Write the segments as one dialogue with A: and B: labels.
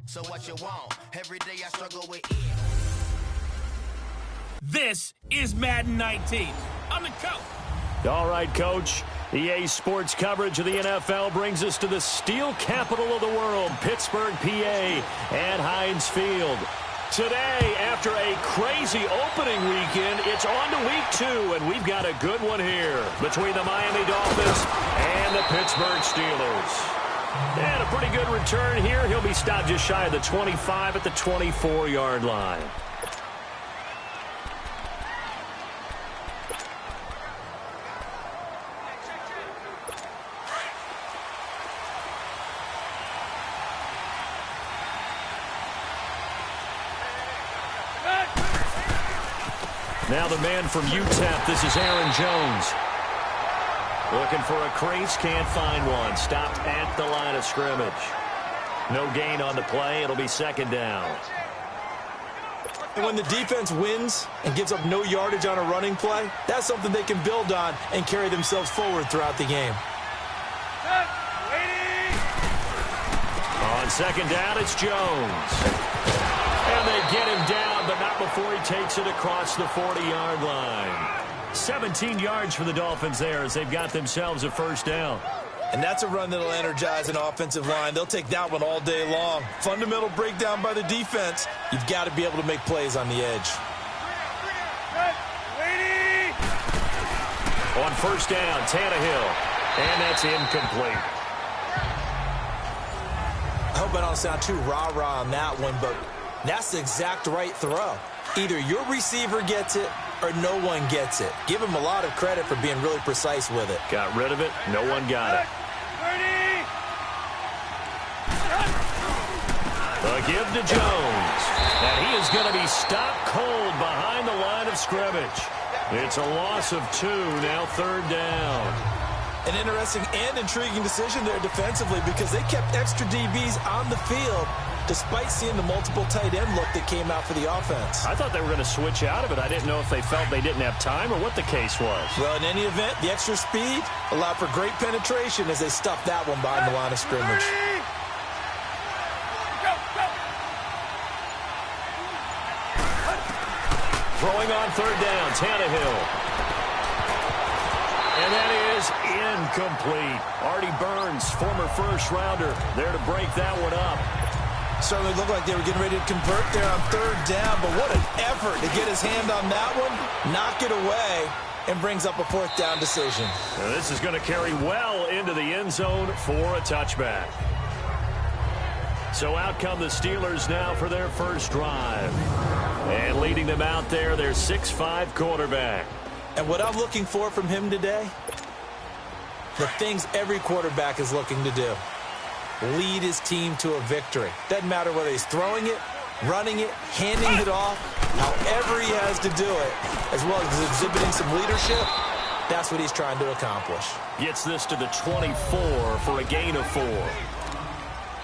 A: So what you want? Every day I struggle with it.
B: This is Madden 19. I'm the coach.
C: All right, Coach. EA Sports coverage of the NFL brings us to the steel capital of the world, Pittsburgh, PA, at Heinz Field. Today, after a crazy opening weekend, it's on to week 2, and we've got a good one here between the Miami Dolphins and the Pittsburgh Steelers. And a pretty good return here. He'll be stopped just shy of the 25 at the 24-yard line. Now the man from UTEP, this is Aaron Jones. Looking for a crease, can't find one. Stopped at the line of scrimmage. No gain on the play. It'll be second down.
D: And when the defense wins and gives up no yardage on a running play, that's something they can build on and carry themselves forward throughout the game.
C: On second down, it's Jones. And they get him down, but not before he takes it across the 40-yard line. 17 yards for the Dolphins there as they've got themselves a first down.
D: And that's a run that'll energize an offensive line. They'll take that one all day long. Fundamental breakdown by the defense. You've got to be able to make plays on the edge.
C: On first down, Tannehill. And that's incomplete.
D: I hope I don't sound too rah-rah on that one, but that's the exact right throw. Either your receiver gets it or no one gets it. Give him a lot of credit for being really precise with it.
C: Got rid of it. No one got it. The give to Jones. And he is going to be stopped cold behind the line of scrimmage. It's a loss of 2, now third down.
D: An interesting and intriguing decision there defensively because they kept extra DBs on the field despite seeing the multiple tight end look that came out for the offense.
C: I thought they were going to switch out of it. I didn't know if they felt they didn't have time or what the case was.
D: Well, in any event, the extra speed allowed for great penetration as they stuffed that one behind the line of scrimmage.
C: Throwing on third down, Tannehill. And that is incomplete. Artie Burns, former first-rounder, there to break that one up.
D: Certainly looked like they were getting ready to convert there on third down, but what an effort to get his hand on that one, knock it away, and brings up a fourth down decision.
C: Now this is going to carry well into the end zone for a touchback. So out come the Steelers now for their first drive. And leading them out there, their 6'5" quarterback.
D: And what I'm looking for from him today, the things every quarterback is looking to do. Lead his team to a victory. Doesn't matter whether he's throwing it, running it, handing it off, however he has to do it, as well as exhibiting some leadership, that's what he's trying to accomplish.
C: Gets this to the 24 for a gain of 4.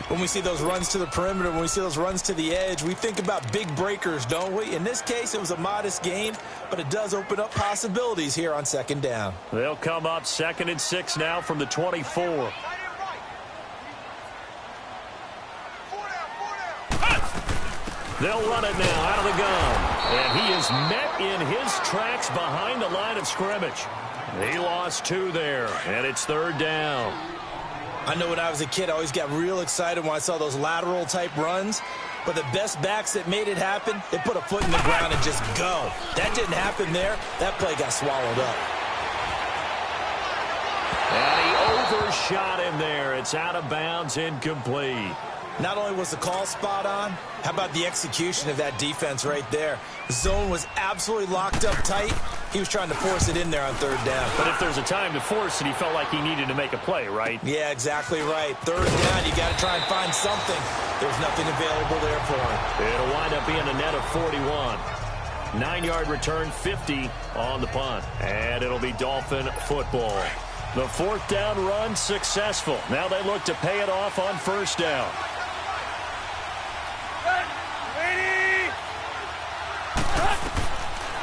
D: When we see those runs to the perimeter, when we see those runs to the edge, we think about big breakers, don't we? In this case, it was a modest gain, but it does open up possibilities here on second down.
C: They'll come up 2nd and 6 now from the 24. They'll run it now out of the gun. And he is met in his tracks behind the line of scrimmage. He lost 2 there, and it's third down.
D: I know when I was a kid, I always got real excited when I saw those lateral-type runs. But the best backs that made it happen, they put a foot in the ground and just go. That didn't happen there. That play got swallowed up.
C: And he overshot him there. It's out of bounds, incomplete.
D: Not only was the call spot on, how about the execution of that defense right there? The zone was absolutely locked up tight. He was trying to force it in there on third down.
C: But if there's a time to force it, he felt like he needed to make a play, right?
D: Yeah, exactly right. Third down, you got to try and find something. There's nothing available there for him.
C: It'll wind up being a net of 41. 9-yard return, 50 on the punt. And it'll be Dolphin football. The fourth down run successful. Now they look to pay it off on first down.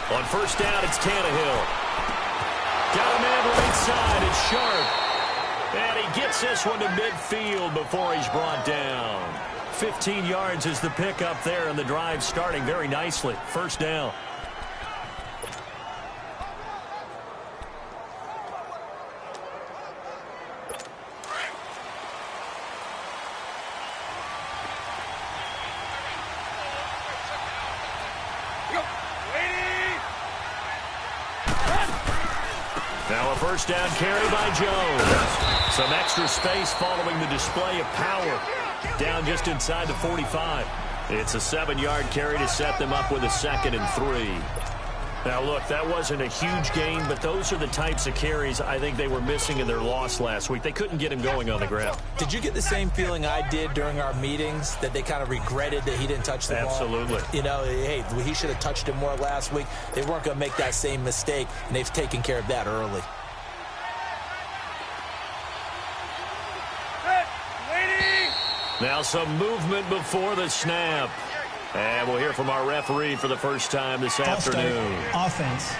C: On first down, it's Tannehill. Got a man right side. It's Sharp. And he gets this one to midfield before he's brought down. 15 yards is the pickup there, and the drive starting very nicely. First down. Now a first down carry by Jones. Some extra space following the display of power. Down just inside the 45. It's a 7-yard carry to set them up with a 2nd and 3. Now, look, that wasn't a huge gain, but those are the types of carries I think they were missing in their loss last week. They couldn't get him going on the ground.
D: Did you get the same feeling I did during our meetings, that they kind of regretted that he didn't touch the ball?
C: Absolutely.
D: You know, hey, he should have touched it more last week. They weren't going to make that same mistake, and they've taken care of that early.
C: Now some movement before the snap. And we'll hear from our referee for the first time this afternoon.
E: Offense.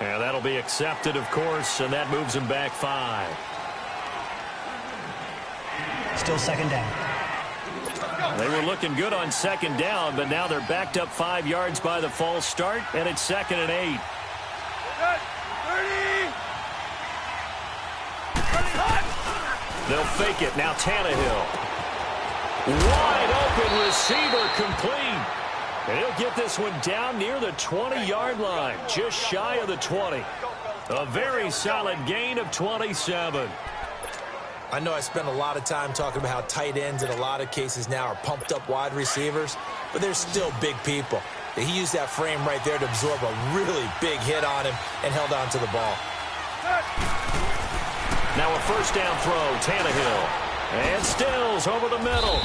C: And that'll be accepted, of course, and that moves him back 5.
E: Still 2nd down.
C: They were looking good on 2nd down, but now they're backed up 5 yards by the false start, and it's 2nd and 8. They'll fake it. Now Tannehill. Wide open receiver complete. And he'll get this one down near the 20-yard line, just shy of the 20. A very solid gain of 27.
D: I know I spent a lot of time talking about how tight ends in a lot of cases now are pumped up wide receivers, but they're still big people. He used that frame right there to absorb a really big hit on him and held on to the ball.
C: Now a first down throw, Tannehill. And Stills over the middle.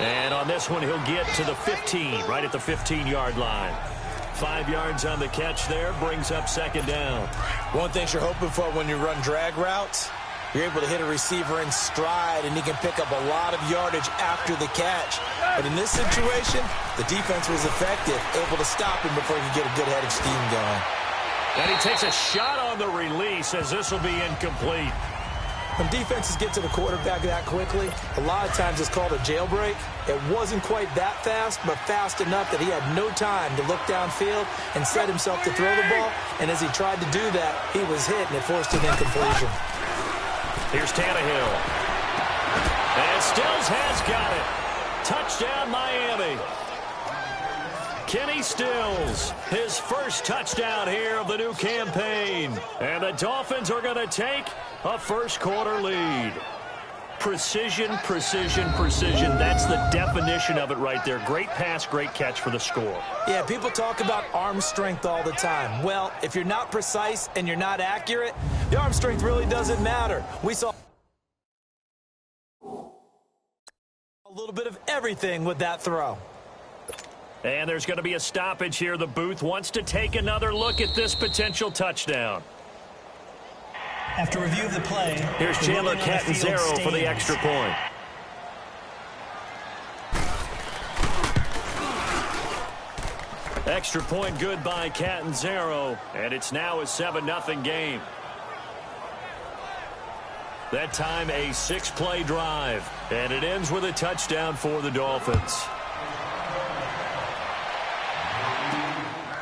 C: And on this one, he'll get to the 15, right at the 15-yard line. 5 yards on the catch there, brings up 2nd down.
D: One thing you're hoping for when you run drag routes, you're able to hit a receiver in stride, and he can pick up a lot of yardage after the catch. But in this situation, the defense was effective, able to stop him before he could get a good head of steam going.
C: And he takes a shot on the release as this will be incomplete.
D: When defenses get to the quarterback that quickly, a lot of times it's called a jailbreak. It wasn't quite that fast, but fast enough that he had no time to look downfield and set himself to throw the ball. And as he tried to do that, he was hit, and it forced an incompletion.
C: Here's Tannehill. And Stills has got it. Touchdown, Miami. Kenny Stills, his first touchdown here of the new campaign. And the Dolphins are going to take a first-quarter lead. Precision, precision, precision. That's the definition of it right there. Great pass, great catch for the score.
D: Yeah, people talk about arm strength all the time. Well, if you're not precise and you're not accurate, the arm strength really doesn't matter. We saw a little bit of everything with that throw.
C: And there's going to be a stoppage here. The booth wants to take another look at this potential touchdown.
E: After review of the play,
C: here's Chandler Catanzaro for the extra point. Extra point good by Catanzaro, and it's now a 7-0 game. That time a 6-play drive, and it ends with a touchdown for the Dolphins.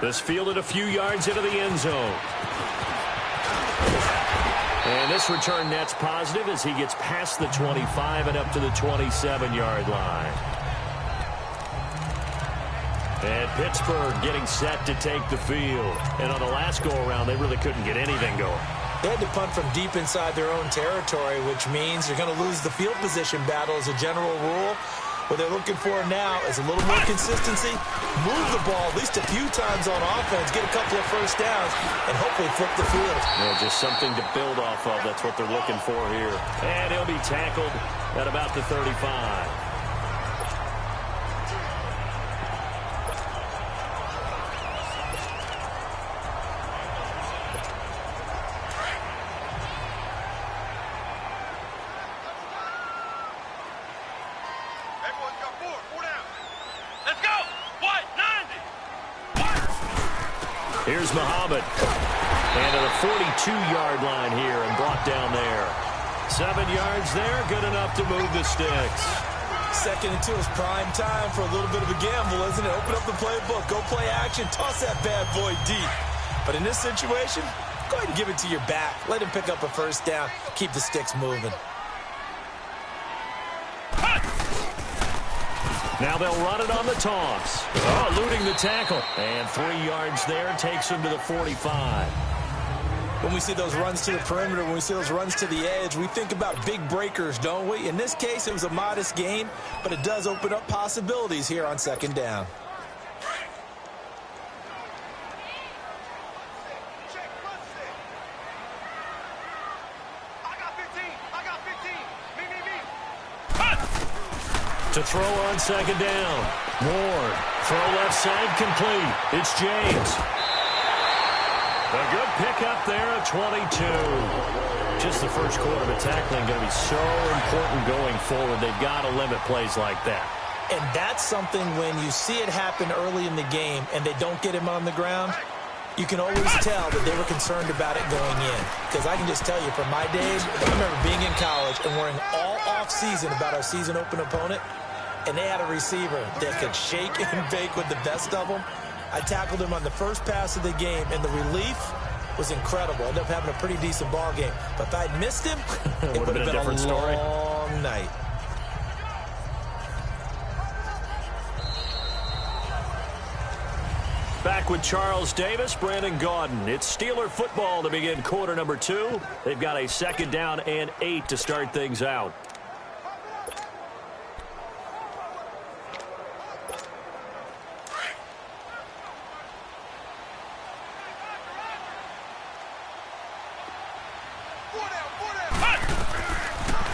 C: This fielded a few yards into the end zone. And this return net's positive as he gets past the 25 and up to the 27-yard line. And Pittsburgh getting set to take the field. And on the last go-around, they really couldn't get anything going.
D: They had to punt from deep inside their own territory, which means you're going to lose the field position battle as a general rule. What they're looking for now is a little more consistency, move the ball at least a few times on offense, get a couple of first downs, and hopefully flip the field.
C: Yeah, just something to build off of. That's what they're looking for here. And he'll be tackled at about the 35. Here's Muhammad. And at a 42-yard line here and brought down there. 7 yards there, good enough to move the sticks.
D: 2nd and 2 is prime time for a little bit of a gamble, isn't it? Open up the playbook, go play action, toss that bad boy deep. But in this situation, go ahead and give it to your back. Let him pick up a first down, keep the sticks moving.
C: Now they'll run it on the toss. Oh, eluding the tackle. And 3 yards there takes him to the 45.
D: When we see those runs to the perimeter, when we see those runs to the edge, we think about big breakers, don't we? In this case, it was a modest gain, but it does open up possibilities here on 2nd down.
C: To throw on 2nd down. Ward. Throw left side complete. It's James. A good pickup there at 22. Just the first quarter of tackling going to be so important going forward. They've got to limit plays like that.
D: And that's something when you see it happen early in the game and they don't get him on the ground, you can always tell that they were concerned about it going in. Because I can just tell you from my days, I remember being in college and worrying all off-season about our season open opponent, and they had a receiver that could shake and bake with the best of them. I tackled him on the first pass of the game, and the relief was incredible. Ended up having a pretty decent ball game. But if I'd missed him, it would have been a different story. Long night.
C: Back with Charles Davis, Brandon Gaudin. It's Steeler football to begin quarter number 2. They've got a 2nd down and 8 to start things out.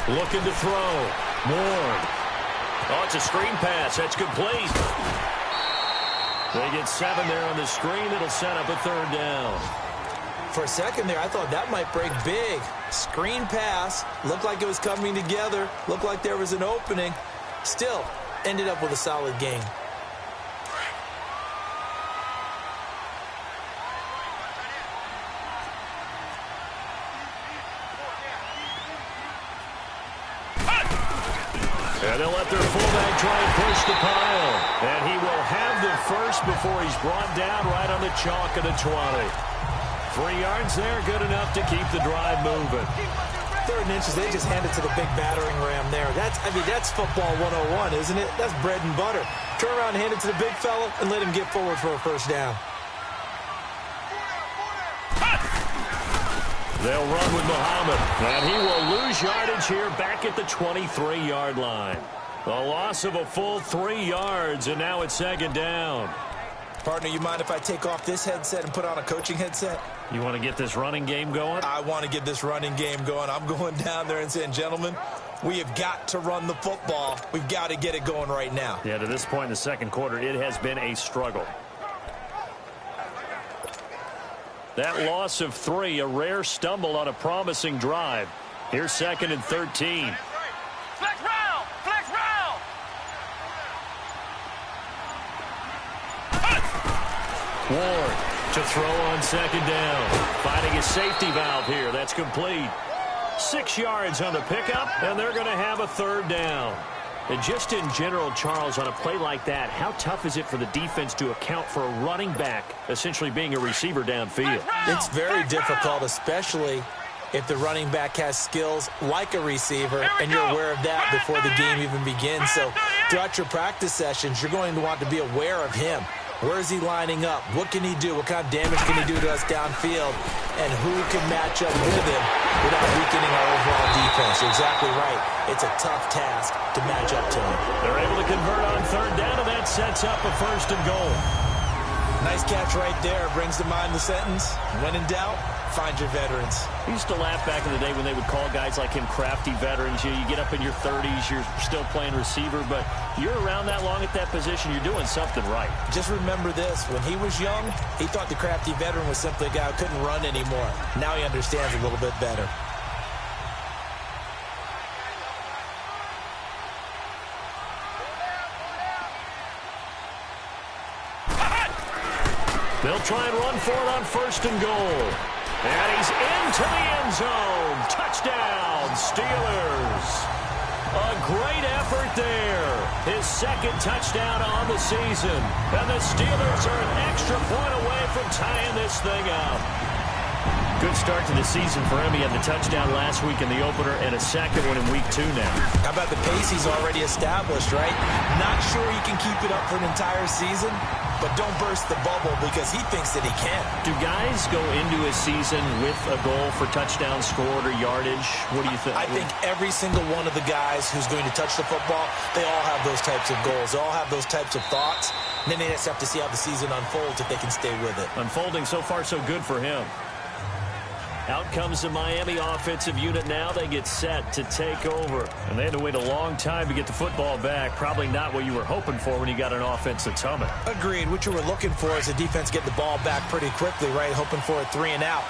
C: Looking to throw. Ward. Oh, it's a screen pass. That's complete. They get 7 there on the screen. It'll set up a 3rd down.
D: For a second there, I thought that might break big. Screen pass. Looked like it was coming together. Looked like there was an opening. Still, ended up with a solid game.
C: And they'll let their fullback try and push the pile. And he will have the first before he's brought down right on the chalk of the 20. 3 yards there, good enough to keep the drive moving.
D: 3rd and inches, they just hand it to the big battering ram there. That's football 101, isn't it? That's bread and butter. Turn around and hand it to the big fella and let him get forward for a first down.
C: They'll run with Muhammad, and he will lose yardage here back at the 23-yard line. A loss of a full 3 yards, and now it's 2nd down.
D: Partner, you mind if I take off this headset and put on a coaching headset?
C: You want to get this running game going?
D: I want to get this running game going. I'm going down there and saying, gentlemen, we have got to run the football. We've got to get it going right now.
C: Yeah, to this point in the 2nd quarter, it has been a struggle. That loss of 3, a rare stumble on a promising drive. Here's 2nd and 13.
B: Flex round! Flex round!
C: Ward to throw on 2nd down. Finding a safety valve here. That's complete. 6 yards on the pickup, and they're going to have a 3rd down. And just in general, Charles, on a play like that, how tough is it for the defense to account for a running back essentially being a receiver downfield?
D: It's very difficult, especially if the running back has skills like a receiver, and you're aware of that before the game even begins. So throughout your practice sessions, you're going to want to be aware of him. Where is he lining up? What can he do? What kind of damage can he do to us downfield? And who can match up with him without weakening our overall defense? You're exactly right. It's a tough task to match up to him.
C: They're able to convert on 3rd down, and that sets up a 1st and goal.
D: Nice catch right there. Brings to mind the sentence, when in doubt, find your veterans.
C: I used to laugh back in the day when they would call guys like him crafty veterans. You get up in your 30s, you're still playing receiver, but you're around that long at that position, you're doing something right.
D: Just remember this. When he was young, he thought the crafty veteran was simply a guy who couldn't run anymore. Now he understands a little bit better.
C: They'll try and run for it on 1st and goal. And he's into the end zone. Touchdown, Steelers. A great effort there. His second touchdown on the season. And the Steelers are an extra point away from tying this thing up. Good start to the season for him. He had the touchdown last week in the opener and a second one in week 2 now.
D: How about the pace he's already established, right? Not sure he can keep it up for an entire season, but don't burst the bubble because he thinks that he can.
C: Do guys go into a season with a goal for touchdown scored or yardage? What do you think?
D: I think every single one of the guys who's going to touch the football, they all have those types of goals. They all have those types of thoughts. And then they just have to see how the season unfolds if they can stay with it.
C: Unfolding so far so good for him. Out comes the Miami offensive unit now. They get set to take over. And they had to wait a long time to get the football back. Probably not what you were hoping for when you got an offense that's humming.
D: Agreed. What you were looking for is the defense getting the ball back pretty quickly, right? Hoping for a 3 and out.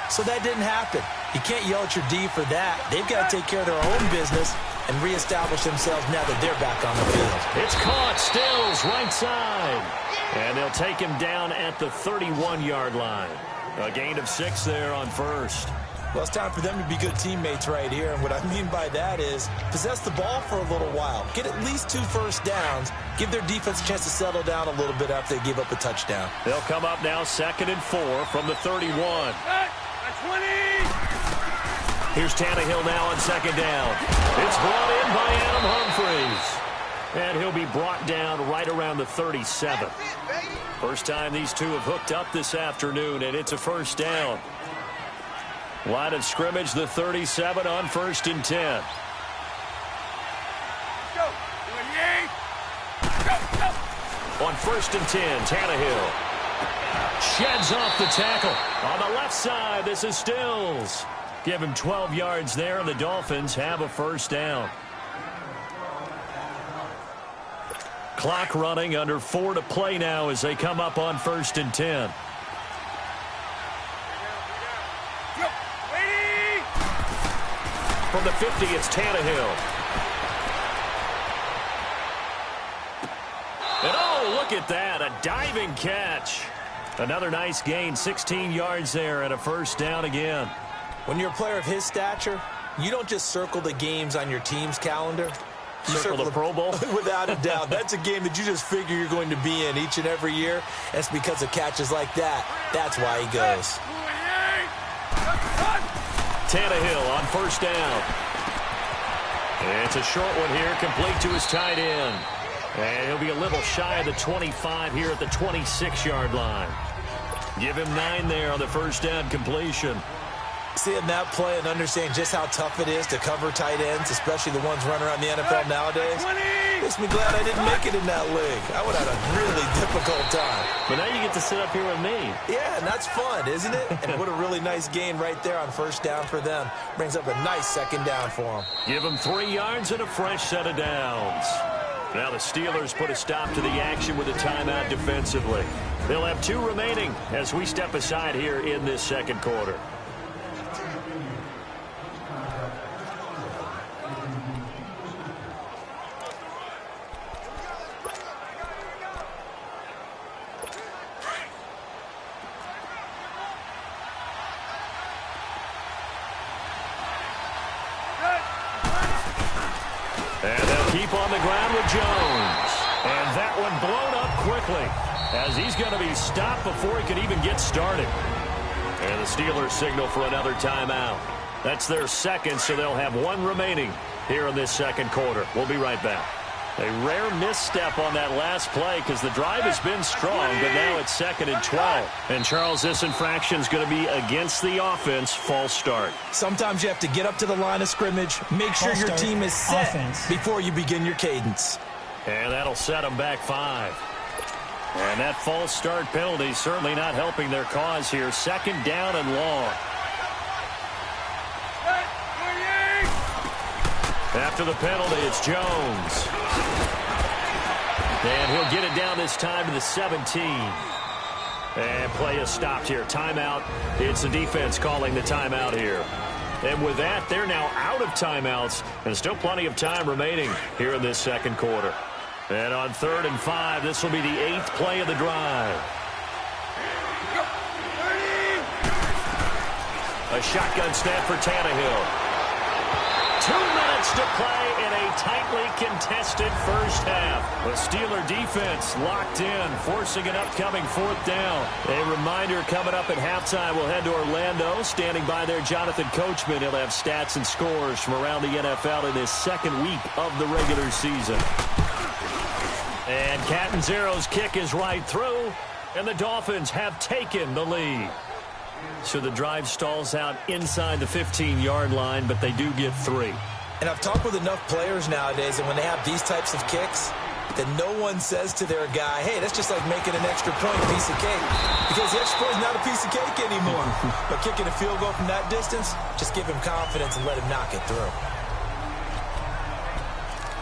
D: So that didn't happen. You can't yell at your D for that. They've got to take care of their own business and reestablish themselves now that they're back on the field.
C: It's caught. Stills right side. And they'll take him down at the 31-yard line. A gain of 6 there on first.
D: Well, it's time for them to be good teammates right here. And what I mean by that is possess the ball for a little while. Get at least 2 first downs. Give their defense a chance to settle down a little bit after they give up a touchdown.
C: They'll come up now 2nd and 4 from the 31. Here's Tannehill now on 2nd down. It's brought in by Adam Humphries. And he'll be brought down right around the 37. First time these two have hooked up this afternoon, and it's a first down. Line of scrimmage, the 37 on 1st and 10. On 1st and 10, Tannehill sheds off the tackle. On the left side, this is Stills. Give him 12 yards there, and the Dolphins have a first down. Clock running, under 4 to play now as they come up on 1st and 10. From the 50, it's Tannehill. And oh, look at that, a diving catch. Another nice gain, 16 yards there and a first down again.
D: When you're a player of his stature, you don't just circle the games on your team's calendar. You
C: circle the Pro Bowl?
D: Without a doubt. That's a game that you just figure you're going to be in each and every year. That's because of catches like that. That's why he goes.
C: Tannehill on first down. It's a short one here, complete to his tight end. And he'll be a little shy of the 25 here at the 26-yard line. Give him 9 there on the first down completion.
D: Seeing that play and understanding just how tough it is to cover tight ends, especially the ones running around the NFL nowadays, makes me glad I didn't make it in that league. I would have had a really difficult time.
C: But now you get to sit up here with me.
D: Yeah, and that's fun, isn't it? And what a really nice gain right there on first down for them. Brings up a nice 2nd down for them.
C: Give them 3 yards and a fresh set of downs. Now the Steelers put a stop to the action with a timeout defensively. They'll have 2 remaining as we step aside here in this second quarter. And they'll keep on the ground with Jones. And that one blown up quickly as he's going to be stopped before he can even get started. And the Steelers signal for another timeout. That's their second, so they'll have 1 remaining here in this second quarter. We'll be right back. A rare misstep on that last play because the drive has been strong, but now it's 2nd and 12. And, Charles, this infraction is going to be against the offense, false start.
D: Sometimes you have to get up to the line of scrimmage, make sure your team is set before you begin your cadence.
C: And that'll set them back 5. And that false start penalty certainly not helping their cause here. 2nd down and long. After the penalty, it's Jones. And he'll get it down this time to the 17. And play is stopped here. Timeout. It's the defense calling the timeout here. And with that, they're now out of timeouts. And still plenty of time remaining here in this second quarter. And on 3rd and 5, this will be the 8th play of the drive. A shotgun snap for Tannehill. 2 minutes to play in a tightly contested first half. The Steeler defense locked in, forcing an upcoming 4th down. A reminder coming up at halftime, we'll head to Orlando. Standing by there, Jonathan Coachman. He'll have stats and scores from around the NFL in his 2nd week of the regular season. And Catanzaro's kick is right through, and the Dolphins have taken the lead. So the drive stalls out inside the 15-yard line, but they do get 3.
D: And I've talked with enough players nowadays, and when they have these types of kicks, that no one says to their guy, hey, that's just like making an extra point, a piece of cake. Because the extra point is not a piece of cake anymore. But kicking a field goal from that distance, just give him confidence and let him knock it through.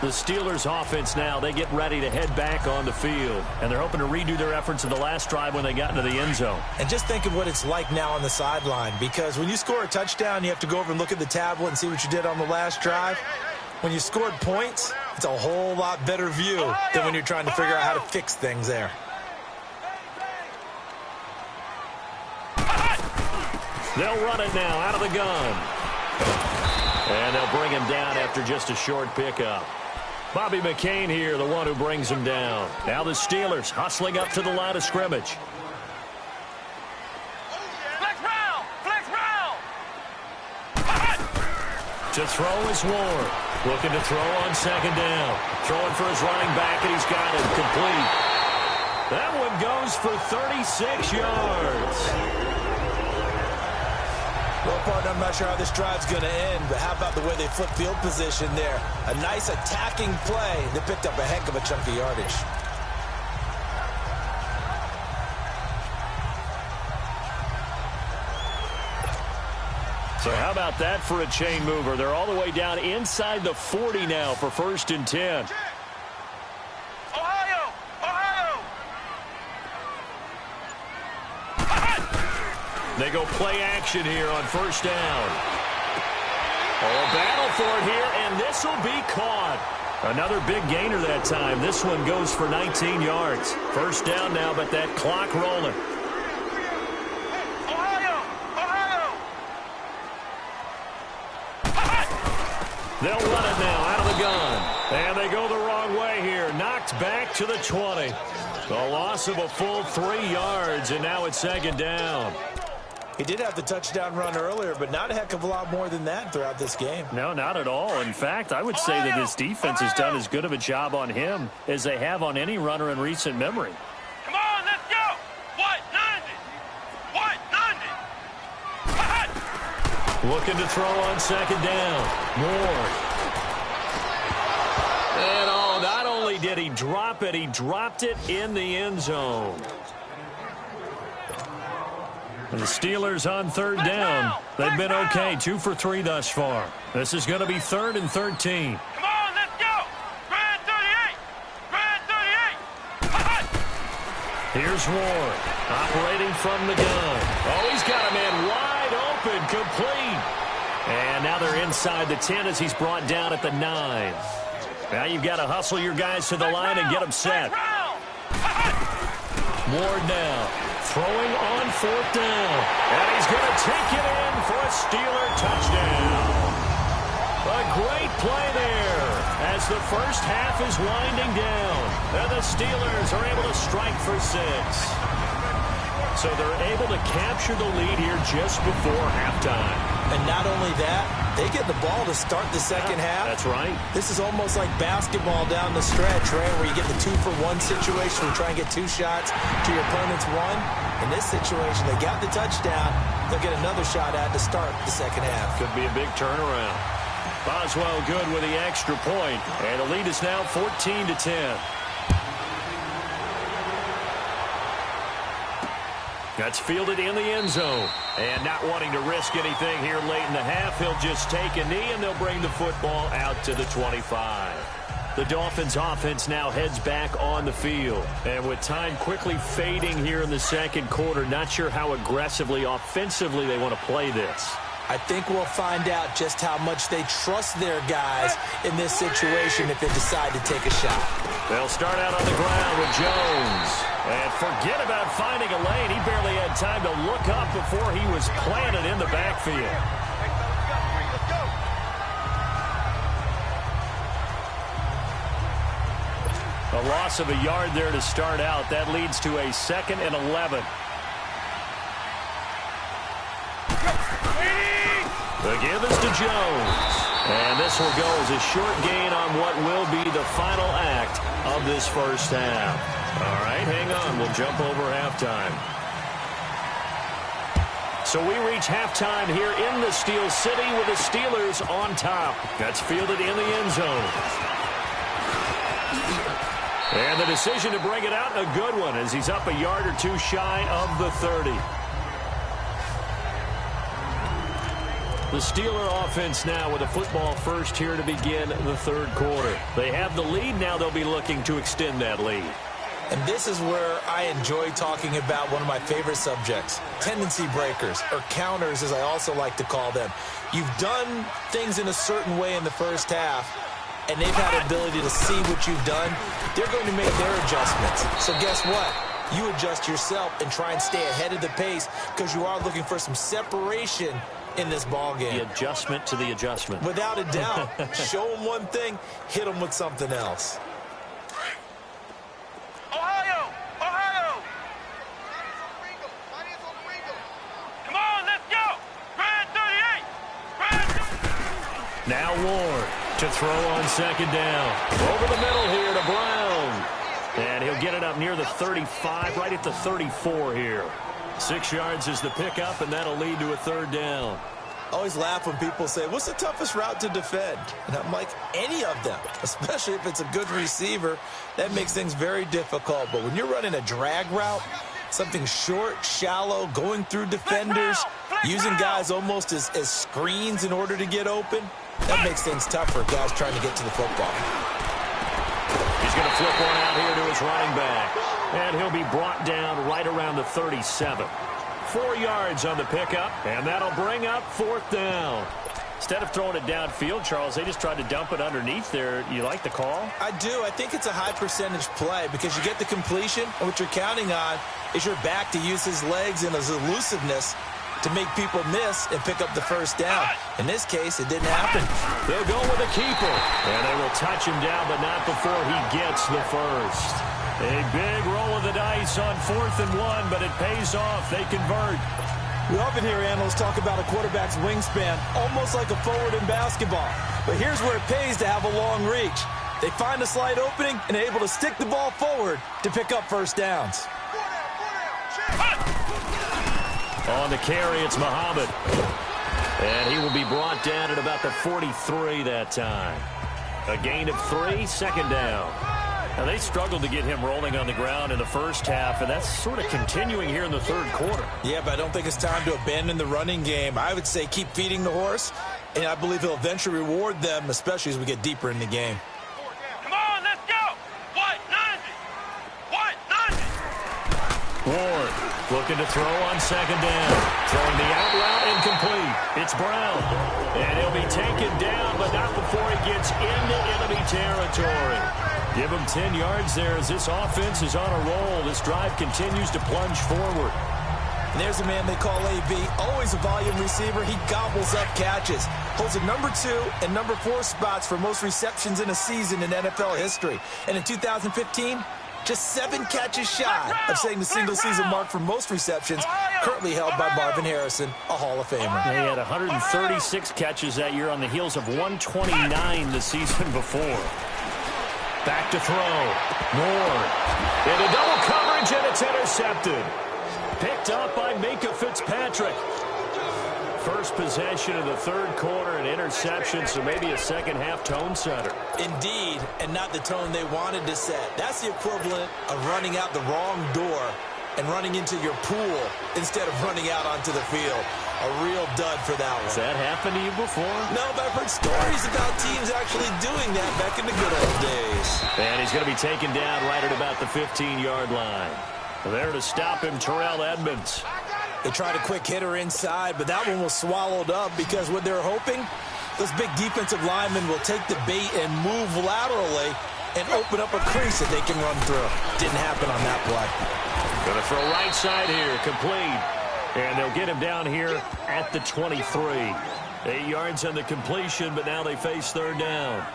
C: The Steelers offense now, they get ready to head back on the field. And they're hoping to redo their efforts in the last drive when they got into the end zone.
D: And just think of what it's like now on the sideline. Because when you score a touchdown, you have to go over and look at the tablet and see what you did on the last drive. When you scored points, it's a whole lot better view than when you're trying to figure out how to fix things there.
C: They'll run it now out of the gun. And they'll bring him down after just a short pickup. Bobby McCain here, the one who brings him down. Now the Steelers hustling up to the line of scrimmage.
B: Flex round! Flex round!
C: To throw is Ward. Looking to throw on 2nd down. Throwing for his running back, and he's got it complete. That one goes for 36 yards.
D: Well, partner, I'm not sure how this drive's going to end, but how about the way they flip field position there? A nice attacking play. They picked up a heck of a chunk of yardage.
C: So how about that for a chain mover? They're all the way down inside the 40 now for 1st and 10.
B: Ohio! Ohio!
C: They go play action here on 1st down. Oh, battle for it here, and this will be caught. Another big gainer that time. This one goes for 19 yards. 1st down now, but that clock rolling.
B: Ohio! Ohio!
C: They'll run it now out of the gun. And they go the wrong way here. Knocked back to the 20. A loss of a full 3 yards, and now it's 2nd down.
D: He did have the touchdown run earlier, but not a heck of a lot more than that throughout this game.
C: No, not at all. In fact, I would say that this defense has done as good of a job on him as they have on any runner in recent memory.
B: Come on, let's go! What? None! What? None!
C: Looking to throw on 2nd down. Moore. And oh, not only did he drop it, he dropped it in the end zone. And the Steelers on 3rd down. They've been okay, 2 for 3 thus far. This is going to be 3rd and 13.
B: Come on, let's go! Grand 38! Grand 38!
C: Here's Ward, operating from the gun. Oh, he's got a man wide open, complete. And now they're inside the 10 as he's brought down at the 9. Now you've got to hustle your guys to the line and get them set. Ward now, throwing on 4th down. And he's going to take it in for a Steeler touchdown. A great play there as the first half is winding down. And the Steelers are able to strike for 6. So they're able to capture the lead here just before halftime.
D: And not only that, they get the ball to start the second half.
C: That's right.
D: This is almost like basketball down the stretch, right, where you get the 2-for-1 situation. You try and get 2 shots to your opponent's 1. In this situation, they got the touchdown. They'll get another shot at to start the second half.
C: Could be a big turnaround. Boswell good with the extra point. And the lead is now 14-10. That's fielded in the end zone. And not wanting to risk anything here late in the half, he'll just take a knee and they'll bring the football out to the 25. The Dolphins offense now heads back on the field. And with time quickly fading here in the second quarter, not sure how aggressively, offensively they want to play this.
D: I think we'll find out just how much they trust their guys in this situation if they decide to take a shot.
C: They'll start out on the ground with Jones. And forget about finding a lane. He barely had time to look up before he was planted in the backfield. A loss of a yard there to start out. That leads to a 2nd and 11. The give is to Jones. And this will go as a short gain on what will be the final act of this first half. All right, hang on. We'll jump over halftime. So we reach halftime here in the Steel City with the Steelers on top. That's fielded in the end zone. And the decision to bring it out, a good one, as he's up a yard or two shy of the 30. The Steeler offense now with a football first here to begin the third quarter. They have the lead. Now they'll be looking to extend that lead.
D: And this is where I enjoy talking about one of my favorite subjects, tendency breakers, or counters as I also like to call them. You've done things in a certain way in the first half, and they've had the ability to see what you've done. They're going to make their adjustments. So guess what? You adjust yourself and try and stay ahead of the pace because you are looking for some separation in this ball game.
C: The adjustment to the adjustment.
D: Without a doubt. Show them one thing, hit them with something else.
B: Ohio! Ohio! Come on, let's go! Grand 38! Grand 38!
C: Now Ward to throw on 2nd down. Over the middle here to Brown. And he'll get it up near the 35, right at the 34 here. 6 yards is the pickup, and that'll lead to a 3rd down.
D: I always laugh when people say, what's the toughest route to defend? And I'm like, any of them, especially if it's a good receiver. That makes things very difficult. But when you're running a drag route, something short, shallow, going through defenders, using guys almost as screens in order to get open, that makes things tough for guys trying to get to the football.
C: He's going to flip one out here to his running back. And he'll be brought down right around the 37. 4 yards on the pickup, and that'll bring up 4th down. Instead of throwing it downfield, Charles, they just tried to dump it underneath there. You like the call?
D: I do. I think it's a high percentage play because you get the completion, and what you're counting on is your back to use his legs and his elusiveness to make people miss and pick up the 1st down. In this case, it didn't happen.
C: They'll go with a keeper, and they will touch him down, but not before he gets the 1st. A big roll of the dice on 4th and 1, but it pays off. They convert.
D: We often hear analysts talk about a quarterback's wingspan, almost like a forward in basketball. But here's where it pays to have a long reach. They find a slight opening and are able to stick the ball forward to pick up 1st downs.
C: On the carry, it's Muhammad. And he will be brought down at about the 43 that time. A gain of 3, 2nd down. Now, they struggled to get him rolling on the ground in the first half, and that's sort of continuing here in the third quarter.
D: Yeah, but I don't think it's time to abandon the running game. I would say keep feeding the horse, and I believe he'll eventually reward them, especially as we get deeper in the game.
B: Come on, let's go! White 90! White 90!
C: Ward looking to throw on 2nd down. Throwing the out route incomplete. It's Brown. And he'll be taken down, but not before he gets into enemy territory. Give him 10 yards there as this offense is on a roll. This drive continues to plunge forward.
D: And there's a man they call AB, always a volume receiver. He gobbles up catches. Holds the number 2 and number 4 spots for most receptions in a season in NFL history. And in 2015, just 7 catches shy of setting the single-season mark for most receptions, currently held by Marvin Harrison, a Hall of Famer.
C: He had 136 catches that year on the heels of 129 the season before. Back to throw. Ward. Into double coverage, and it's intercepted. Picked up by Minka Fitzpatrick. First possession of the third quarter, an interception, so maybe a second-half tone setter.
D: Indeed, and not the tone they wanted to set. That's the equivalent of running out the wrong door and running into your pool instead of running out onto the field. A real dud for that one.
C: Has that happened to you before?
D: No, but I've heard stories about teams actually doing that back in the good old days.
C: And he's going to be taken down right at about the 15-yard line. There to stop him, Terrell Edmonds.
D: They tried a quick hitter inside, but that one was swallowed up because what they're hoping, those big defensive linemen will take the bait and move laterally and open up a crease that they can run through. Didn't happen on that play.
C: Going to throw right side here, complete. And they'll get him down here at the 23. 8 yards on the completion, but now they face 3rd down.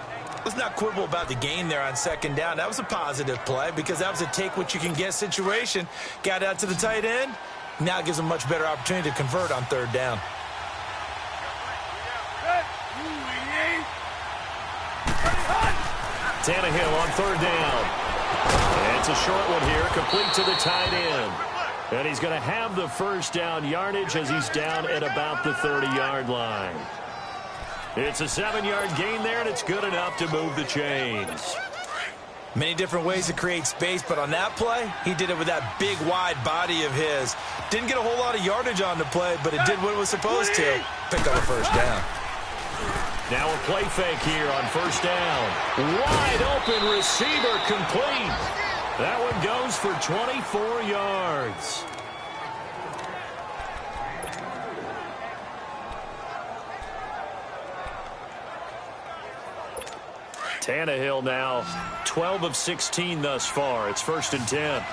D: Let's not quibble about the gain there on second down. That was a positive play because that was a take-what-you-can-get situation. Got out to the tight end. Now it gives them a much better opportunity to convert on third down.
C: Tannehill on third down. And it's a short one here, complete to the tight end. And he's going to have the first down yardage as he's down at about the 30-yard line. It's a 7-yard gain there, and it's good enough to move the chains.
D: Many different ways to create space, but on that play, he did it with that big, wide body of his. Didn't get a whole lot of yardage on the play, but it did what it was supposed to. Pick up a first down.
C: Now a play fake here on first down. Wide open receiver complete. That one goes for 24 yards. Tannehill now 12 of 16 thus far. It's 1st and 10.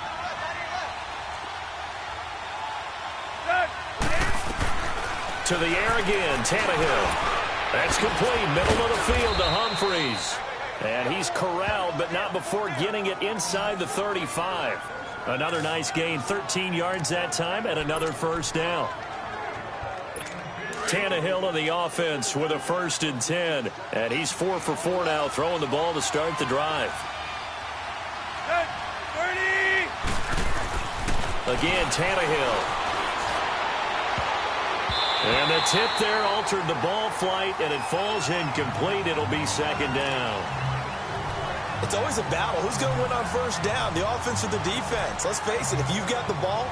C: To the air again, Tannehill. That's complete, middle of the field to Humphries. And he's corralled, but not before getting it inside the 35. Another nice gain, 13 yards that time, and another first down. Tannehill on the offense with a 1st and 10. And he's 4 for 4 now, throwing the ball to start the drive. Again, Tannehill. And the tip there altered the ball flight, and it falls incomplete. It'll be 2nd down.
D: It's always a battle. Who's going to win on first down, the offense or the defense? Let's face it, if you've got the ball,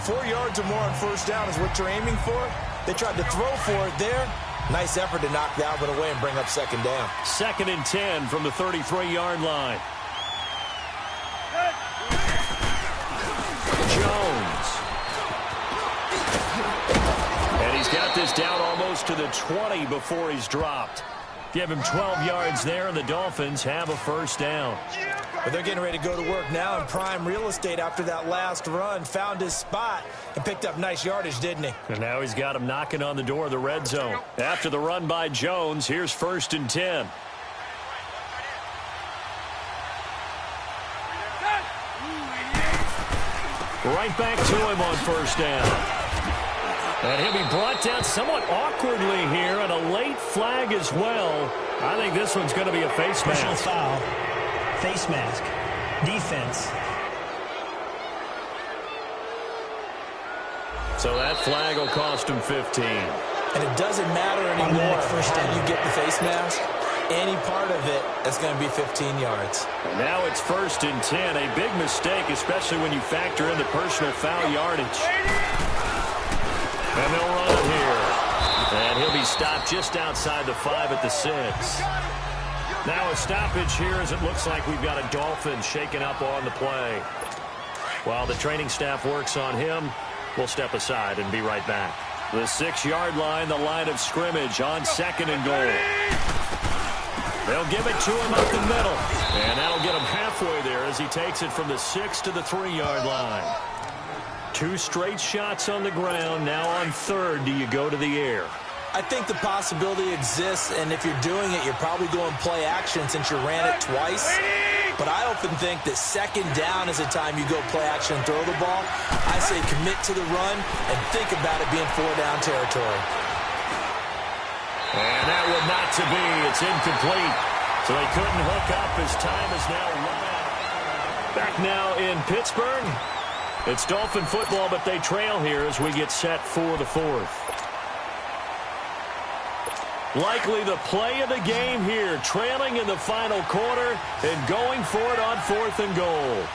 D: 4 yards or more on first down is what you're aiming for. They tried to throw for it there. Nice effort to knock that one away and bring up 2nd down.
C: 2nd and 10 from the 33-yard line. Jones. And he's got this down almost to the 20 before he's dropped. Give him 12 yards there, and the Dolphins have a first down.
D: But they're getting ready to go to work now in prime real estate after that last run. Found his spot and picked up nice yardage, didn't he?
C: And now he's got him knocking on the door of the red zone. After the run by Jones, here's 1st and 10. Right back to him on first down. And he'll be brought down somewhat awkwardly here, and a late flag as well. I think this one's going to be a face mask.
E: Personal foul. Face mask. Defense.
C: So that flag will cost him 15.
D: And it doesn't matter anymore how you get the face mask. Any part of it, that's going to be 15 yards.
C: And now it's 1st and 10. A big mistake, especially when you factor in the personal foul yardage. And they'll run it here. And he'll be stopped just outside the 5 at the 6. Now a stoppage here as it looks like we've got a Dolphin shaking up on the play. While the training staff works on him, we'll step aside and be right back. The 6-yard line, the line of scrimmage on 2nd and goal. They'll give it to him up the middle. And that'll get him halfway there as he takes it from the 6 to the 3-yard line. 2 straight shots on the ground. Now on 3rd, do you go to the air?
D: I think the possibility exists, and if you're doing it, you're probably going play action since you ran it twice. But I often think that 2nd down is the time you go play action and throw the ball. I say commit to the run and think about it being 4-down territory.
C: And that one not to be. It's incomplete. So they couldn't hook up as time is now run out. Back now in Pittsburgh. It's Dolphin football, but they trail here as we get set for the 4th. Likely the play of the game here, trailing in the final quarter and going for it on 4th and goal.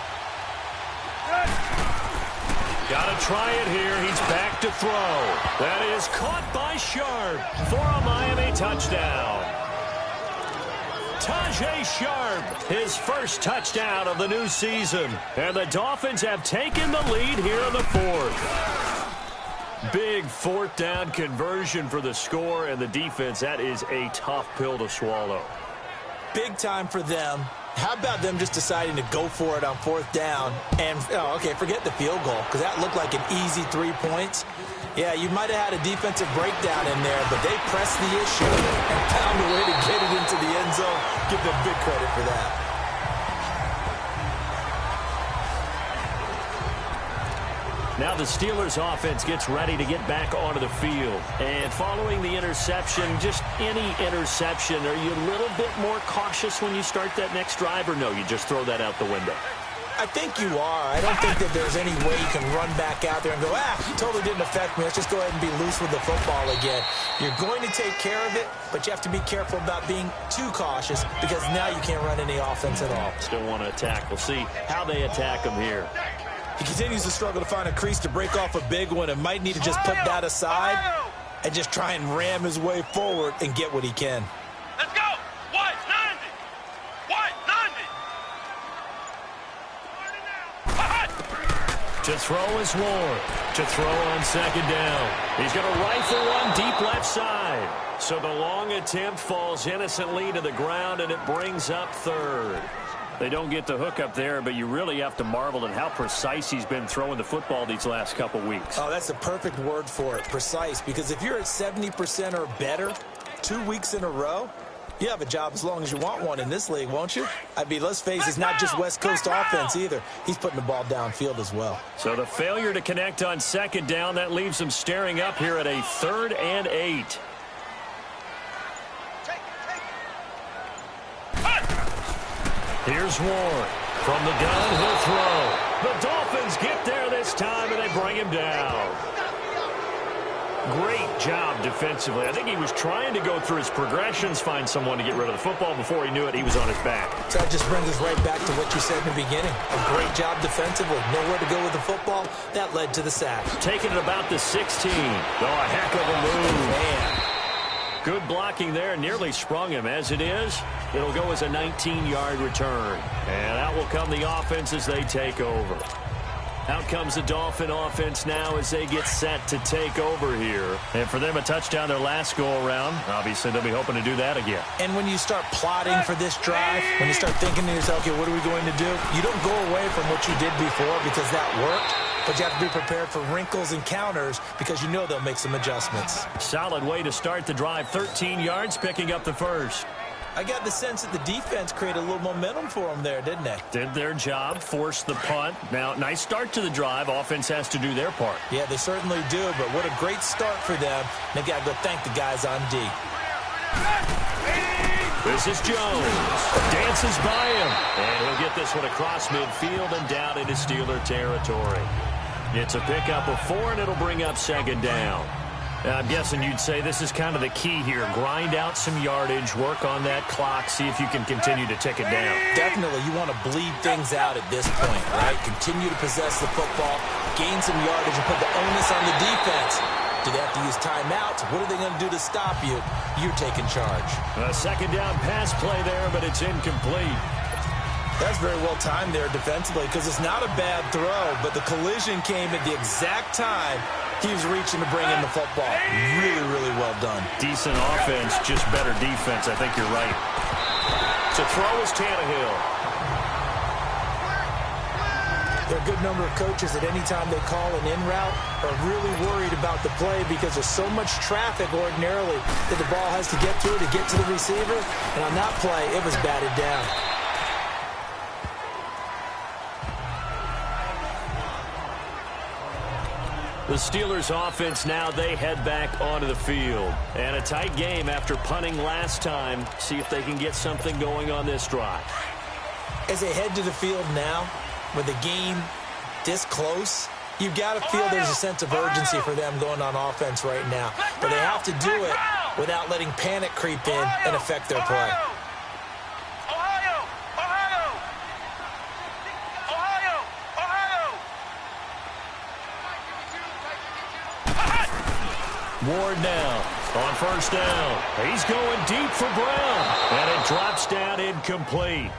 C: Got to try it here. He's back to throw. That is caught by Sharp for a Miami touchdown. Tajay Sharp, his first touchdown of the new season. And the Dolphins have taken the lead here in the 4th. Big 4th down conversion for the score, and the defense, that is a tough pill to swallow.
D: Big time for them. How about them just deciding to go for it on 4th down? And, forget the field goal, because that looked like an easy 3 points. Yeah, you might have had a defensive breakdown in there, but they pressed the issue and found a way to get it into the end zone, give him big credit for that.
C: Now the Steelers offense gets ready to get back onto the field. And following the interception, just any interception, are you a little bit more cautious when you start that next drive, or no, you just throw that out the window?
D: I think you are. I don't think that there's any way you can run back out there and go, totally didn't affect me. Let's just go ahead and be loose with the football again. You're going to take care of it, but you have to be careful about being too cautious because now you can't run any offense at all.
C: Still want to attack. We'll see how they attack him here.
D: He continues to struggle to find a crease to break off a big one and might need to just put that aside and just try and ram his way forward and get what he can.
B: Let's go. White 90. White 90.
C: To throw is Ward. To throw on second down. He's going to rifle one deep left side. So the long attempt falls innocently to the ground, and it brings up third. They don't get the hook up there, but you really have to marvel at how precise he's been throwing the football these last couple weeks.
D: Oh, that's the perfect word for it, precise, because if you're at 70% or better 2 weeks in a row, you have a job as long as you want one in this league, won't you? I mean, let's face it, it's not just West Coast offense either. He's putting the ball downfield as well.
C: So the failure to connect on second down, that leaves him staring up here at a 3rd and 8. Here's Ward. From the gun, he'll throw. The Dolphins get there this time, and they bring him down. Great job defensively. I think he was trying to go through his progressions, find someone to get rid of the football. Before he knew it, he was on his back.
D: So that just brings us right back to what you said in the beginning. A great job defensively. Nowhere to go with the football. That led to the sack.
C: Taking it about the 16. Oh, a heck of a move. Man. Good blocking there. Nearly sprung him. As it is, it'll go as a 19-yard return. And out will come the offense as they take over. Out comes the Dolphin offense now as they get set to take over here. And for them, a touchdown their last go-around. Obviously, they'll be hoping to do that again.
D: And when you start plotting for this drive, when you start thinking to yourself, okay, what are we going to do? You don't go away from what you did before because that worked. But you have to be prepared for wrinkles and counters because you know they'll make some adjustments.
C: Solid way to start the drive. 13 yards, picking up the first.
D: I got the sense that the defense created a little momentum for them there, didn't they?
C: Did their job, forced the punt. Now, nice start to the drive. Offense has to do their part.
D: Yeah, they certainly do, but what a great start for them. They've got to go thank the guys on D.
C: This is Jones. Dances by him. And he'll get this one across midfield and down into Steeler territory. It's a pickup of 4, and it'll bring up second down. I'm guessing you'd say this is kind of the key here. Grind out some yardage, work on that clock, see if you can continue to tick it down.
D: Definitely. You want to bleed things out at this point, right? Continue to possess the football, gain some yardage, and put the onus on the defense. Do they have to use timeouts? What are they going to do to stop you? You're taking charge.
C: A second down pass play there, but it's incomplete.
D: That's very well timed there defensively because it's not a bad throw, but the collision came at the exact time he was reaching to bring in the football. Really, really well done.
C: Decent offense, just better defense. I think you're right. To throw is Tannehill.
D: There are a good number of coaches at any time they call an in route are really worried about the play because there's so much traffic ordinarily that the ball has to get through to get to the receiver. And on that play, it was batted down.
C: The Steelers offense now, they head back onto the field. And a tight game after punting last time. See if they can get something going on this drive.
D: As they head to the field now, with the game this close, you've got to feel there's a sense of urgency for them going on offense right now. But they have to do it without letting panic creep in and affect their play.
C: Ward now on first down. He's going deep for Brown. And it drops down incomplete.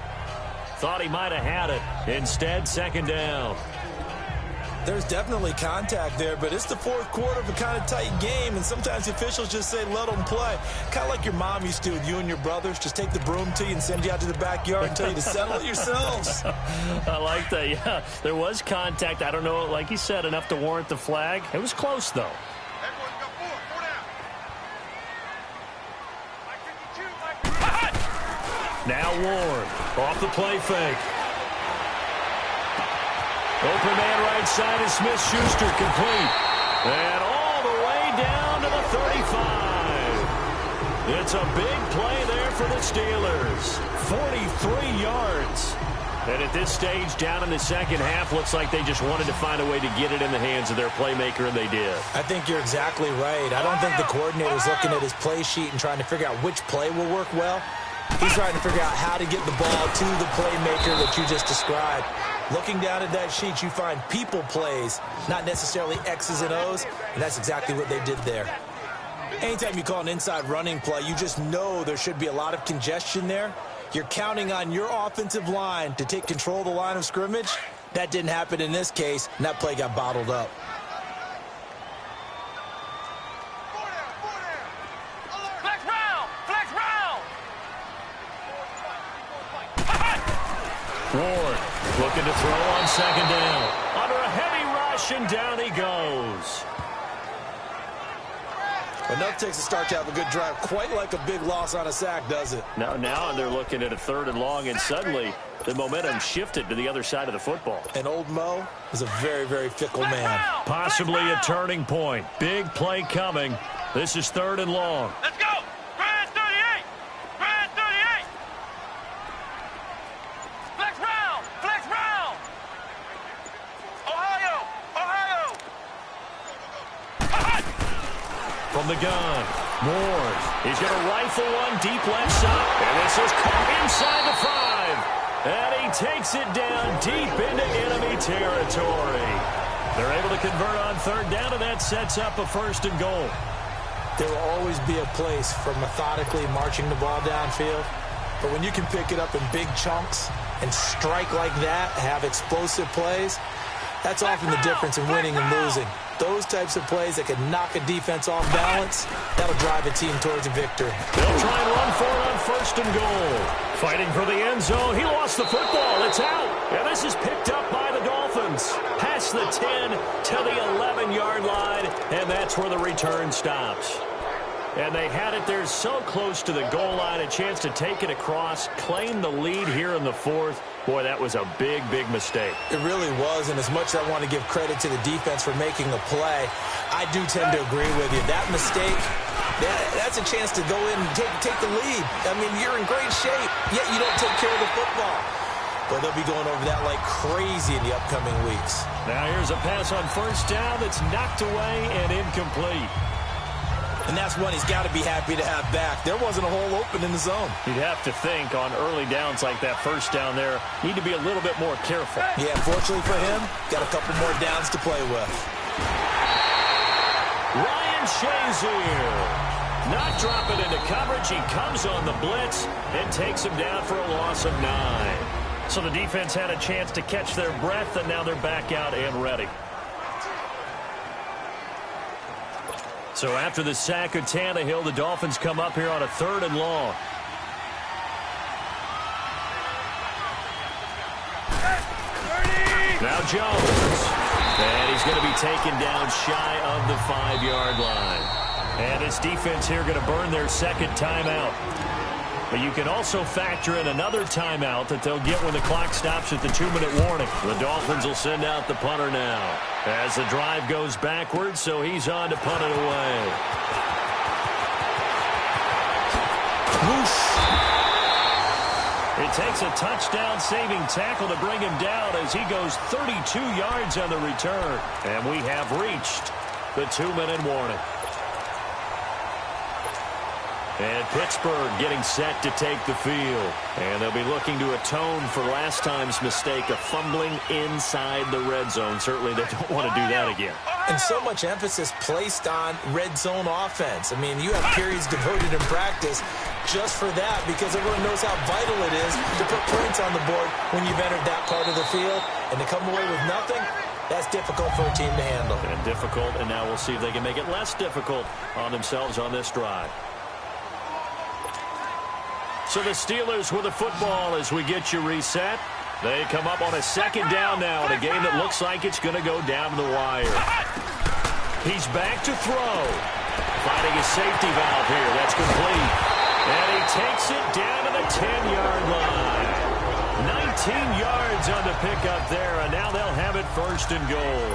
C: Thought he might have had it. Instead, second down.
D: There's definitely contact there, but it's the fourth quarter of a kind of tight game, and sometimes the officials just say, let them play. Kind of like your mom used to with you and your brothers. Just take the broom to you and send you out to the backyard and tell you to settle it yourselves.
C: I like that, yeah. There was contact. I don't know, like you said, enough to warrant the flag. It was close, though. Now Ward off the play fake. Open man right side is Smith-Schuster, complete. And all the way down to the 35. It's a big play there for the Steelers. 43 yards. And at this stage, down in the second half, looks like they just wanted to find a way to get it in the hands of their playmaker, and they did.
D: I think you're exactly right. I don't think the coordinator's looking at his play sheet and trying to figure out which play will work well. He's trying to figure out how to get the ball to the playmaker that you just described. Looking down at that sheet, you find people plays, not necessarily X's and O's, and that's exactly what they did there. Anytime you call an inside running play, you just know there should be a lot of congestion there. You're counting on your offensive line to take control of the line of scrimmage. That didn't happen in this case, and that play got bottled up.
B: Flex round! Flex round!
C: Ward looking to throw on second down. Under a heavy rush, and down he goes.
D: Enough takes a start to have a good drive. Quite like a big loss on a sack, does it?
C: Now they're looking at a 3rd and long, and suddenly the momentum shifted to the other side of the football.
D: And old Mo is a very, very fickle man.
C: Possibly a turning point. Big play coming. This is 3rd and long.
B: Let's go! Grand 38! Grand 38! Flex round! Flex round! Ohio! Ohio!
C: From the gun, Ward. He's going to rifle one deep left side. And this is caught inside the 5. And he takes it down deep into enemy territory. They're able to convert on 3rd down, and that sets up a 1st and goal.
D: There will always be a place for methodically marching the ball downfield. But when you can pick it up in big chunks and strike like that, have explosive plays, that's often the difference in winning and losing. Those types of plays that can knock a defense off balance, that'll drive a team towards a victory.
C: They'll try and run for it on 1st and goal. Fighting for the end zone. He lost the football. It's out. And this is picked up by the Dolphins. Past the 10 to the 11-yard line, and that's where the return stops. And they had it there so close to the goal line, a chance to take it across, claim the lead here in the 4th. Boy, that was a big, big mistake.
D: It really was, and as much as I want to give credit to the defense for making the play, I do tend to agree with you. That mistake, that's a chance to go in and take the lead. I mean, you're in great shape, yet you don't take care of the football. But they'll be going over that like crazy in the upcoming weeks.
C: Now here's a pass on 1st down that's knocked away and incomplete.
D: And that's one he's got to be happy to have back. There wasn't a hole open in the zone.
C: You'd have to think on early downs like that 1st down there, need to be a little bit more careful.
D: Yeah, fortunately for him, got a couple more downs to play with.
C: Ryan Shazier not dropping into coverage. He comes on the blitz and takes him down for a loss of 9. So the defense had a chance to catch their breath, and now they're back out and ready. So after the sack of Tannehill, the Dolphins come up here on a 3rd and long. Now Jones. And he's going to be taken down shy of the 5-yard line. And this defense here going to burn their 2nd timeout. But you can also factor in another timeout that they'll get when the clock stops at the 2-minute warning. The Dolphins will send out the punter now as the drive goes backwards, so he's on to punt it away.
D: Whoosh.
C: It takes a touchdown-saving tackle to bring him down as he goes 32 yards on the return. And we have reached the 2-minute warning. And Pittsburgh getting set to take the field. And they'll be looking to atone for last time's mistake of fumbling inside the red zone. Certainly they don't want to do that again.
D: And so much emphasis placed on red zone offense. I mean, you have periods devoted in practice just for that because everyone knows how vital it is to put points on the board when you've entered that part of the field. And to come away with nothing, that's difficult for a team to handle.
C: And difficult, and now we'll see if they can make it less difficult on themselves on this drive. So the Steelers with the football as we get you reset. They come up on a 2nd down now in a game that looks like it's going to go down to the wire. He's back to throw. Finding a safety valve here. That's complete. And he takes it down to the 10-yard line. 19 yards on the pickup there, and now they'll have it first and goal.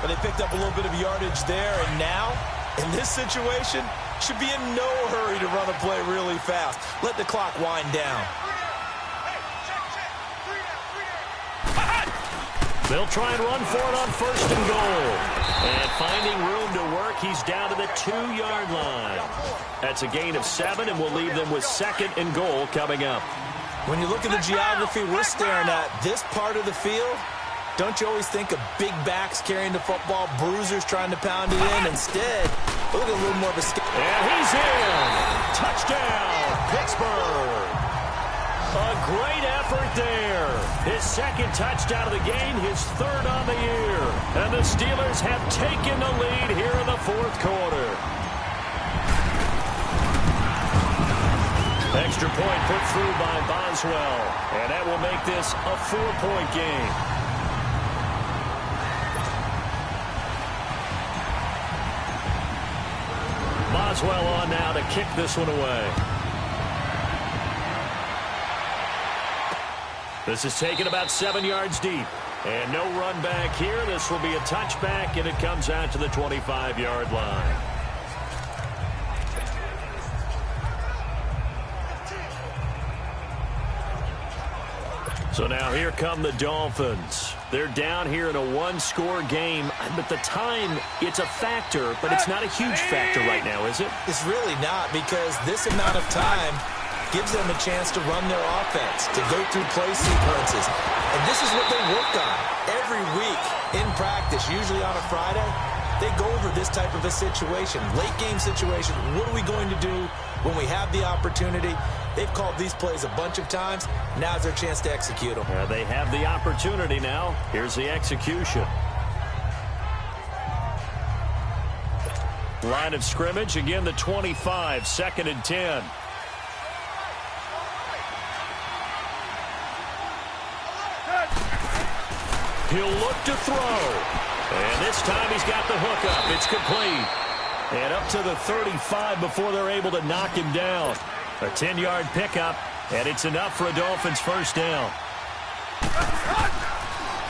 D: But they picked up a little bit of yardage there, and now, in this situation, should be in no hurry to run a play really fast. Let the clock wind down.
C: They'll try and run for it on first and goal. And finding room to work, he's down to the 2-yard line. That's a gain of 7, and we'll leave them with second and goal coming up.
D: When you look at the geography we're staring at, this part of the field, don't you always think of big backs carrying the football, bruisers trying to pound it in? Instead, look at a little more of a...
C: And he's in! Touchdown, Pittsburgh! A great effort there. His second touchdown of the game, his third on the year. And the Steelers have taken the lead here in the fourth quarter. Extra point put through by Boswell. And that will make this a 4-point game. Boswell on now to kick this one away. This is taken about 7 yards deep. And no run back here. This will be a touchback, and it comes out to the 25-yard line. So now here come the Dolphins. They're down here in a one-score game, but the time, it's a factor, but it's not a huge factor right now, is it?
D: It's really not, because this amount of time gives them a chance to run their offense, to go through play sequences. And this is what they work on every week in practice, usually on a Friday. They go over this type of a situation, late-game situation. What are we going to do when we have the opportunity? They've called these plays a bunch of times. Now's their chance to execute them.
C: They have the opportunity now. Here's the execution. Line of scrimmage, again the 25, 2nd and 10. He'll look to throw. And this time he's got the hook up. It's complete. And up to the 35 before they're able to knock him down. A 10-yard pickup, and it's enough for a Dolphins first down.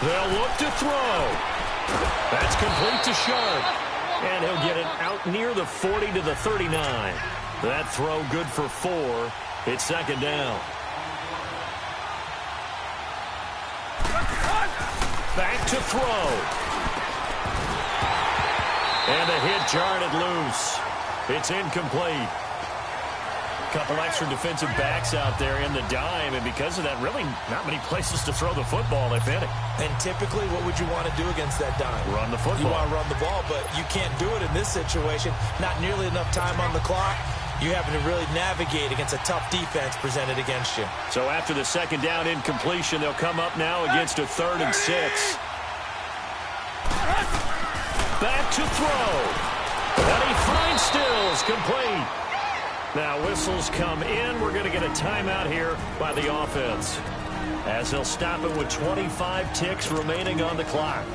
C: They'll look to throw. That's complete to Sharp. And he'll get it out near the 40 to the 39. That throw good for 4. It's second down. Back to throw. And the hit jarred it loose. It's incomplete. Couple extra defensive backs out there in the dime, and because of that, really not many places to throw the football, if any.
D: And typically, what would you want to do against that dime?
C: Run the football.
D: You want to run the ball, but you can't do it in this situation. Not nearly enough time on the clock. You having to really navigate against a tough defense presented against you.
C: So after the second down incompletion, they'll come up now against a 3rd and 6. Back to throw. And he finds Stills, complete. Now whistles come in. We're going to get a timeout here by the offense, as they'll stop it with 25 ticks remaining on the clock.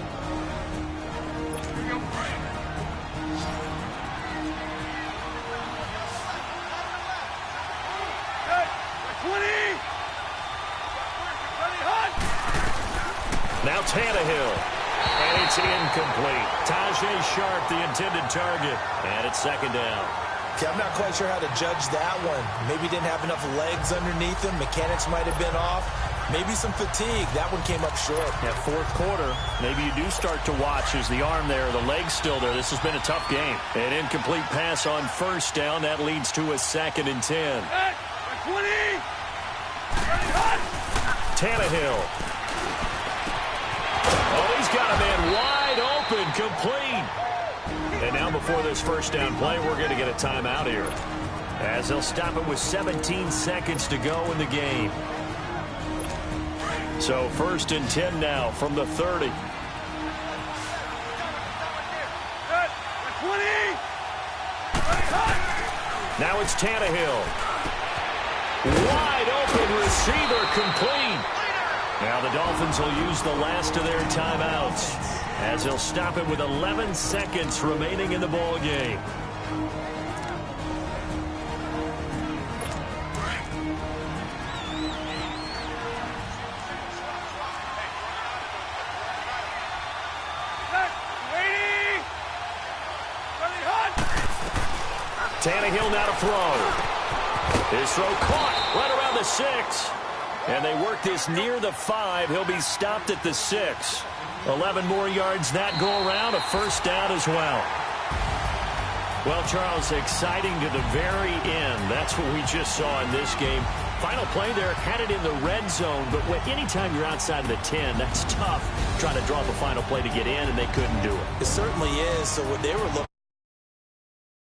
C: Now Tannehill. And it's incomplete. Tajay Sharp, the intended target. And it's second down.
D: Okay, I'm not quite sure how to judge that one. Maybe didn't have enough legs underneath him. Mechanics might have been off. Maybe some fatigue. That one came up short.
C: At fourth quarter, maybe you do start to watch as the arm there, the leg's still there. This has been a tough game. An incomplete pass on first down. That leads to a 2nd and 10. Tannehill. Oh, he's got a man wide open, complete. And now before this first down play, we're going to get a timeout here, as they'll stop it with 17 seconds to go in the game. So 1st and 10 now from the 30. Now it's Tannehill. Wide open receiver, complete. Now the Dolphins will use the last of their timeouts, as they'll stop it with 11 seconds remaining in the ball game. Tannehill now to throw. His throw caught right around the 6. And they work this near the 5. He'll be stopped at the 6. 11 more yards that go around. A first down as well. Well, Charles, exciting to the very end. That's what we just saw in this game. Final play there, had it in the red zone. But anytime you're outside of the 10, that's tough trying to draw up a final play to get in, and they couldn't do it.
D: It certainly is. So what they were looking